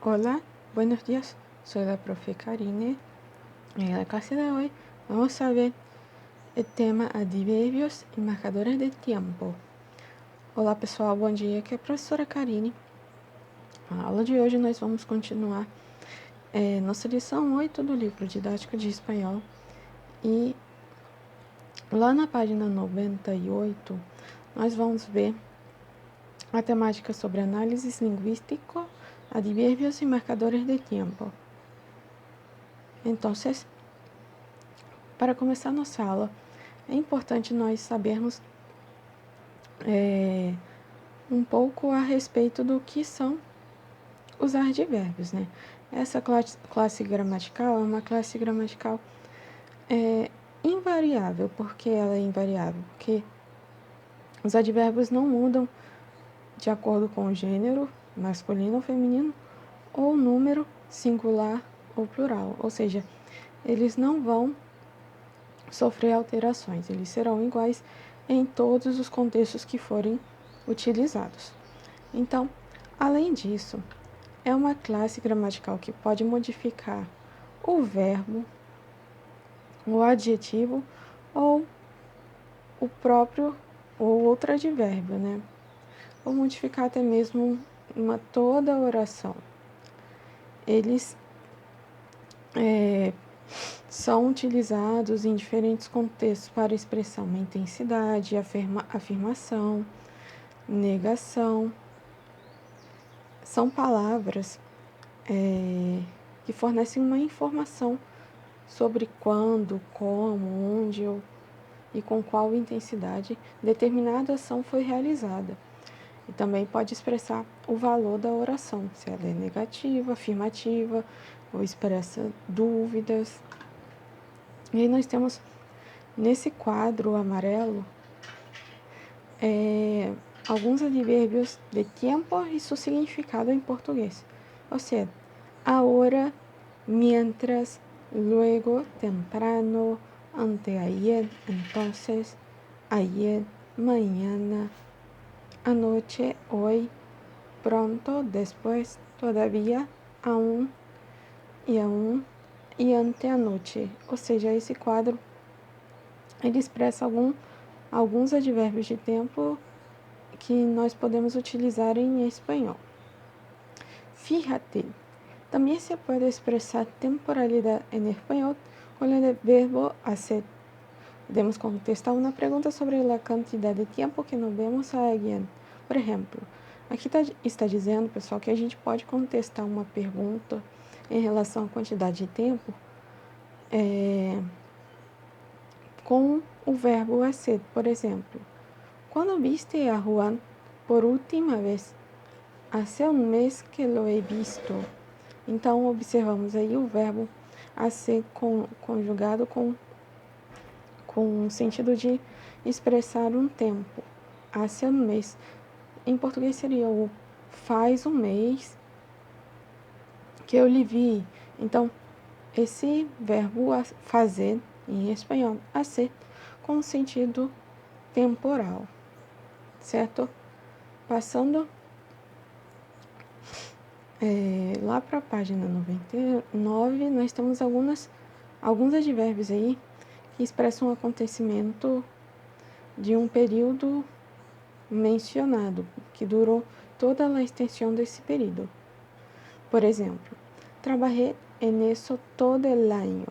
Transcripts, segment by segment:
Hola, buenos días. Soy la profe Karine. En la clase de hoy vamos a ver o tema advérbios e marcadores de tempo. Olá pessoal, bom dia. Aqui é a professora Karine. Na aula de hoje nós vamos continuar nossa lição 8 do livro Didática de Espanhol. E lá na página 98 nós vamos ver a temática sobre análise linguística, advérbios e marcadores de tempo. Então, para começar nossa aula, é importante nós sabermos um pouco a respeito do que são os advérbios, né? Essa classe gramatical é uma classe gramatical invariável. Por que ela é invariável? Porque os advérbios não mudam de acordo com o gênero, masculino ou feminino, ou número, singular ou plural. Ou seja, eles não vão sofrer alterações, eles serão iguais em todos os contextos que forem utilizados. Então, além disso, é uma classe gramatical que pode modificar o verbo, o adjetivo ou o próprio ou outro advérbio, né? Ou modificar até mesmo toda a oração. Eles são utilizados em diferentes contextos para expressar uma intensidade, afirmação, negação. São palavras que fornecem uma informação sobre quando, como, onde e com qual intensidade determinada ação foi realizada. E também pode expressar o valor da oração, se ela é negativa, afirmativa, ou expressa dúvidas. E aí nós temos nesse quadro amarelo alguns advérbios de tempo e seu significado em português. Ou seja, ahora, mientras, luego, temprano, anteayer, entonces, ayer, mañana, anoche, hoy, pronto, después, todavía, aún e anteanoche. Ou seja, esse quadro ele expressa alguns advérbios de tempo que nós podemos utilizar em espanhol. Fíjate. También se puede expresar temporalidad en español con el verbo hacer. Podemos contestar una pregunta sobre la cantidad de tiempo que nos vemos a alguien. Por exemplo, aqui está dizendo, pessoal, que a gente pode contestar uma pergunta em relação à quantidade de tempo com o verbo hacer. Por exemplo, quando viste a Juan por última vez? Hace un mes que lo he visto. Então, observamos aí o verbo hacer conjugado com o sentido de expressar um tempo. Hace un mês. Em português seria o faz um mês que eu lhe vi. Então, esse verbo fazer, em espanhol, hacer, com sentido temporal, certo? Passando lá para a página 99, nós temos alguns advérbios aí que expressam um acontecimento de um período mencionado, que durou toda a extensão desse período. Por exemplo, trabajé en eso todo el año.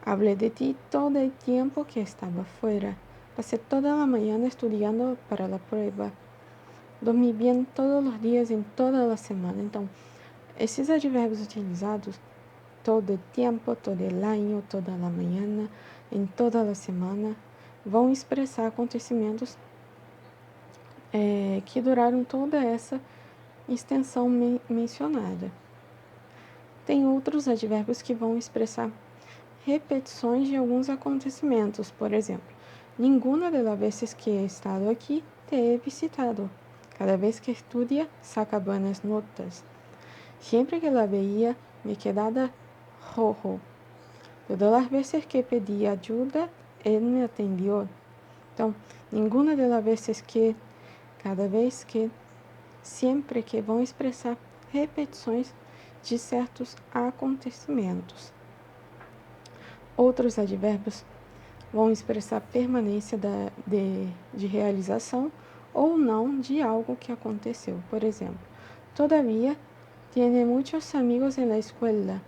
Hablé de ti todo el tiempo que estaba fuera. Pasé toda la mañana estudiando para la prueba. Dormi bien todos os dias em toda a semana. Então, esses advérbios utilizados, todo el tiempo, todo el año, toda la mañana, em toda a semana, vão expressar acontecimentos que duraram toda essa extensão mencionada. Tem outros advérbios que vão expressar repetições de alguns acontecimentos. Por exemplo, ninguna de las veces que he estado aqui te he visitado. Cada vez que estudia, saca buenas notas. Siempre que la veía, me quedaba rojo. Todas las veces que pedí ayuda, él me atendió. Então, ninguna de las veces que, cada vez que, sempre que, vão expressar repetições de certos acontecimentos. Outros advérbios vão expressar permanência de realização ou não de algo que aconteceu. Por exemplo, todavía tiene muchos amigos en la escuela.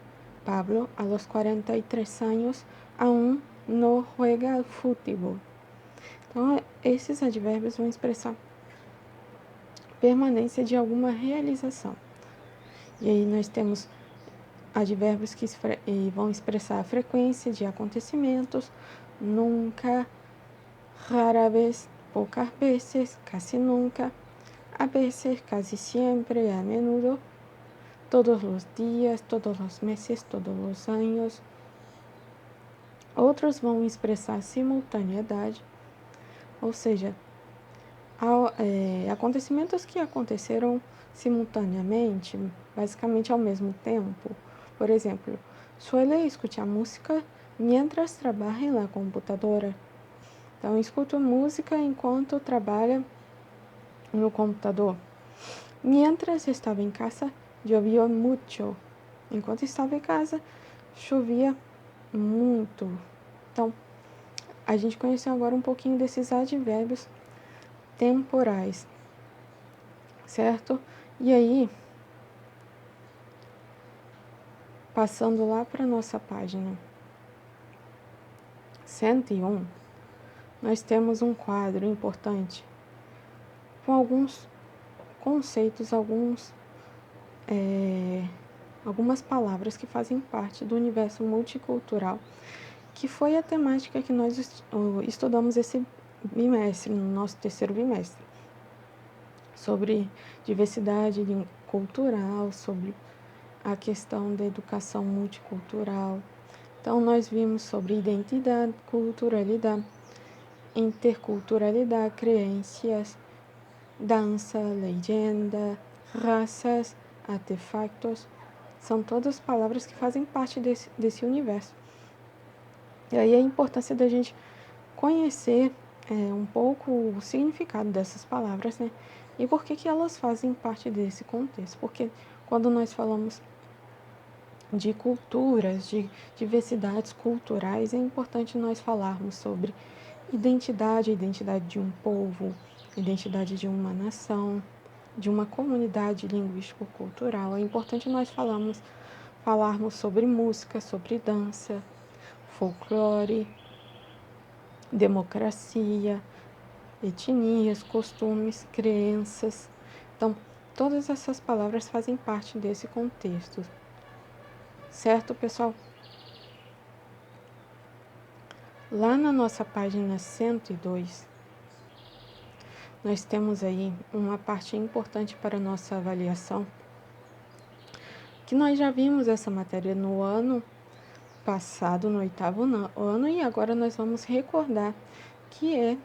Pablo, a los 43 años, aún no juega al fútbol. Então, esses advérbios vão expressar permanência de alguma realização. E aí nós temos advérbios que vão expressar a frequência de acontecimentos, nunca, rara vez, pocas veces, casi nunca, a veces, casi siempre, a menudo, todos los días, todos los meses, todos los años. Outros vão expressar simultaneidade, ou seja, acontecimentos que aconteceram simultaneamente, basicamente ao mesmo tempo. Por exemplo, suele escuchar música mientras trabaja en la computadora. Então, escuto música enquanto trabalha no computador. Mientras estava em casa, llovió mucho. Enquanto estava em casa, chovia muito. Então, a gente conheceu agora um pouquinho desses advérbios temporais, certo? E aí, passando lá para a nossa página 101, nós temos um quadro importante com alguns conceitos, algumas palavras que fazem parte do universo multicultural, que foi a temática que nós estudamos esse bimestre, no nosso terceiro bimestre, sobre diversidade cultural, sobre a questão da educação multicultural. Então, nós vimos sobre identidade, culturalidade, interculturalidade, crenças, dança, legenda, raças, artefactos. São todas palavras que fazem parte desse universo. E aí a importância da gente conhecer um pouco o significado dessas palavras, né? E por que elas fazem parte desse contexto. Porque quando nós falamos de culturas, de diversidades culturais, é importante nós falarmos sobre identidade, a identidade de um povo, identidade de uma nação, de uma comunidade linguístico-cultural. É importante nós falarmos sobre música, sobre dança, folclore, democracia, etnias, costumes, crenças. Então, todas essas palavras fazem parte desse contexto. Certo, pessoal? Lá na nossa página 102, nós temos aí uma parte importante para a nossa avaliação, que nós já vimos essa matéria no ano passado, no 8º ano, e agora nós vamos recordar que é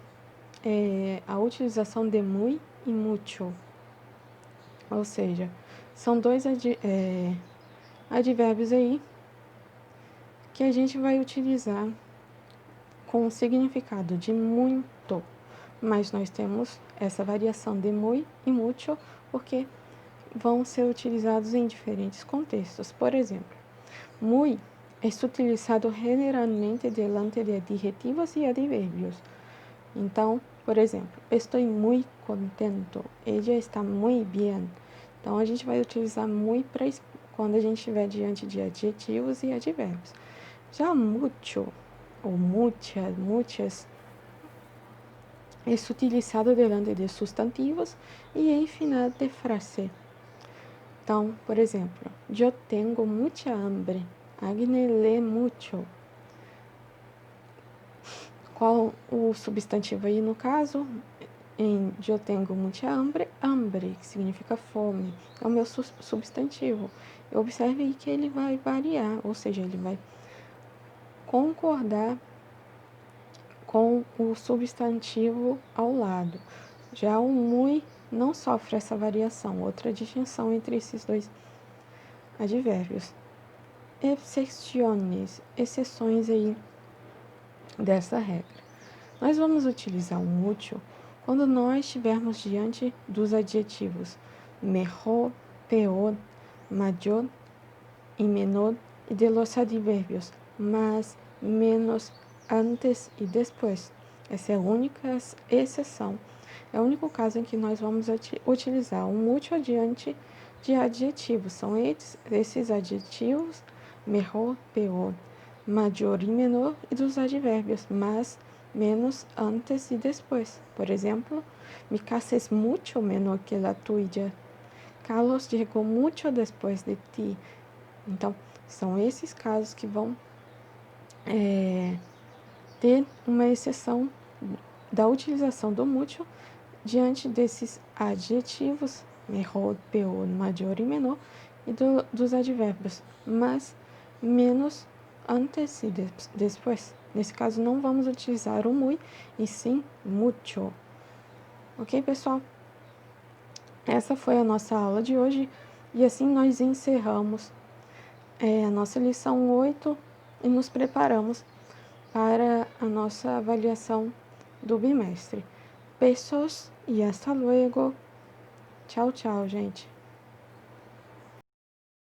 a utilização de muy e mucho. Ou seja, são dois advérbios aí que a gente vai utilizar com o significado de muito, mas nós temos essa variação de muy e mucho porque vão ser utilizados em diferentes contextos. Por exemplo, muy é utilizado generalmente delante de adjetivos e advérbios. Então, por exemplo, estou muito contento, ella está muito bem. Então, a gente vai utilizar muito quando a gente estiver diante de adjetivos e advérbios. Já mucho ou muchas é utilizado delante de substantivos e em final de frase. Então, por exemplo, eu tenho muita hambre, Agne lee mucho. Qual o substantivo aí no caso? Em eu tenho muita hambre, hambre, que significa fome, é o meu substantivo. Observe aí que ele vai variar, ou seja, ele vai concordar com o substantivo ao lado. Já o muy não sofre essa variação, outra distinção entre esses dois advérbios. Exceções aí dessa regra. Nós vamos utilizar o mucho quando nós estivermos diante dos adjetivos mejor, peor, mayor y menor, y de los adverbios más, menos, antes e depois. Essa é a única exceção. É o único caso em que nós vamos utilizar um múltiplo diante de adjetivos. São esses adjetivos, melhor, pior, maior e menor, e dos advérbios mais, menos, antes e depois. Por exemplo, mi casa es mucho menor que la tuya. Carlos chegou muito depois de ti. Então, são esses casos que vão ter uma exceção da utilização do múltiplo diante desses adjetivos, melhor, pior, maior e menor, e dos advérbios mais, menos, antes e depois. Nesse caso, não vamos utilizar o muy, e sim mucho. Ok, pessoal? Essa foi a nossa aula de hoje, e assim nós encerramos a nossa lição 8 e nos preparamos para a nossa avaliação do bimestre. Besos e hasta luego. Tchau, tchau, gente.